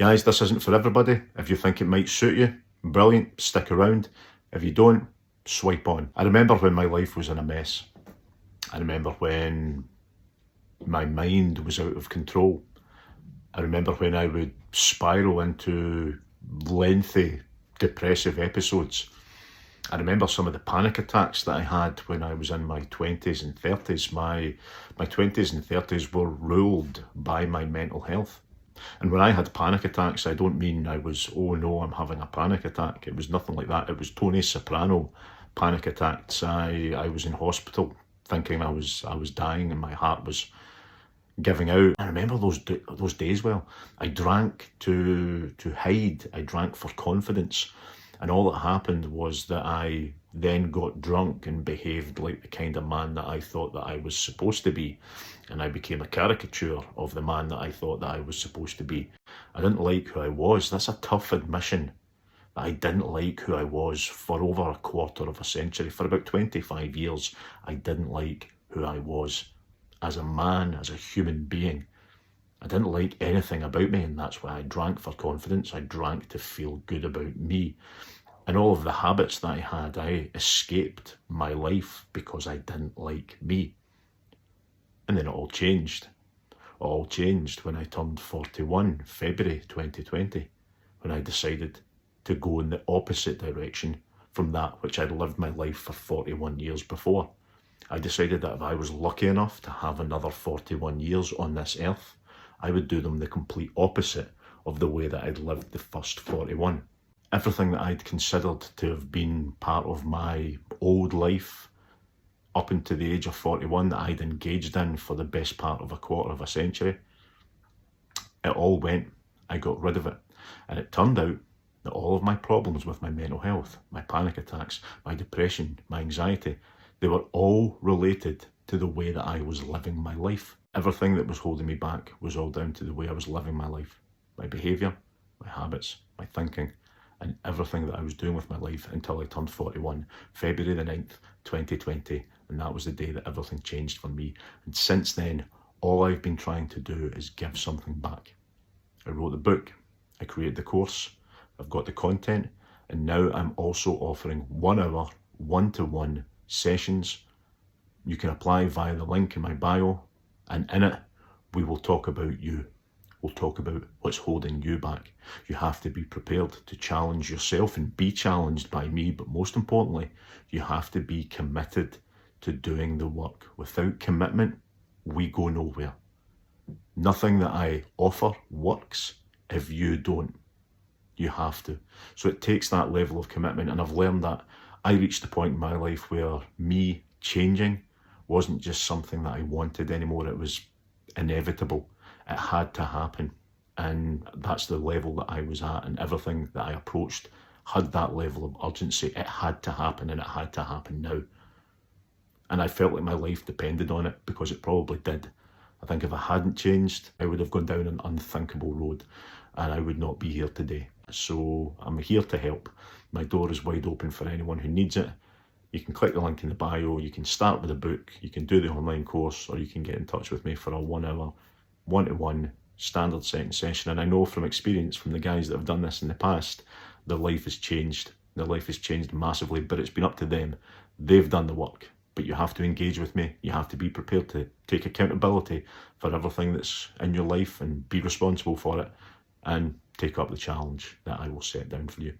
Guys, this isn't for everybody. If you think it might suit you, brilliant, stick around. If you don't, swipe on. I remember when my life was in a mess. I remember when my mind was out of control. I remember when I would spiral into lengthy depressive episodes. I remember some of the panic attacks that I had when I was in my 20s and 30s. My 20s and 30s were ruled by my mental health. And when I had panic attacks, I don't mean I was, oh no, I'm having a panic attack. It was nothing like that. It was Tony Soprano panic attacks. I was in hospital thinking I was dying and my heart was giving out. I remember those days well. I drank to hide. I drank for confidence. And all that happened was that I then got drunk and behaved like the kind of man that I thought that I was supposed to be. And I became a caricature of the man that I thought that I was supposed to be. I didn't like who I was. That's a tough admission. I didn't like who I was for over a quarter of a century. For about 25 years, I didn't like who I was as a man, as a human being. I didn't like anything about me, and that's why I drank for confidence. I drank to feel good about me. And all of the habits that I had, I escaped my life because I didn't like me. And then it all changed. It all changed when I turned 41, February 2020, when I decided to go in the opposite direction from that which I'd lived my life for 41 years before. I decided that if I was lucky enough to have another 41 years on this earth, I would do them the complete opposite of the way that I'd lived the first 41. Everything that I'd considered to have been part of my old life up until the age of 41 that I'd engaged in for the best part of a quarter of a century, it all went. I got rid of it. And it turned out that all of my problems with my mental health, my panic attacks, my depression, my anxiety, they were all related to the way that I was living my life. Everything that was holding me back was all down to the way I was living my life. My behaviour, my habits, my thinking, and everything that I was doing with my life until I turned 41, February the 9th, 2020, and that was the day that everything changed for me. And since then, all I've been trying to do is give something back. I wrote the book, I created the course, I've got the content, and now I'm also offering 1 hour, one-to-one sessions. You can apply via the link in my bio, and in it, we will talk about you. We'll talk about what's holding you back. You have to be prepared to challenge yourself and be challenged by me, but most importantly, you have to be committed to doing the work. Without commitment, we go nowhere. Nothing that I offer works if you don't. You have to. So it takes that level of commitment, and I've learned that I reached a point in my life where me changing wasn't just something that I wanted anymore. It was inevitable. It had to happen. And that's the level that I was at, and everything that I approached had that level of urgency. It had to happen, and it had to happen now. And I felt like my life depended on it, because it probably did. I think if I hadn't changed, I would have gone down an unthinkable road, and I would not be here today. So I'm here to help. My door is wide open for anyone who needs it. You can click the link in the bio, you can start with a book, you can do the online course, or you can get in touch with me for a 1 hour, one-to-one standard setting session. And I know from experience from the guys that have done this in the past, their life has changed. Their life has changed massively, but it's been up to them. They've done the work, but you have to engage with me. You have to be prepared to take accountability for everything that's in your life and be responsible for it, and take up the challenge that I will set down for you.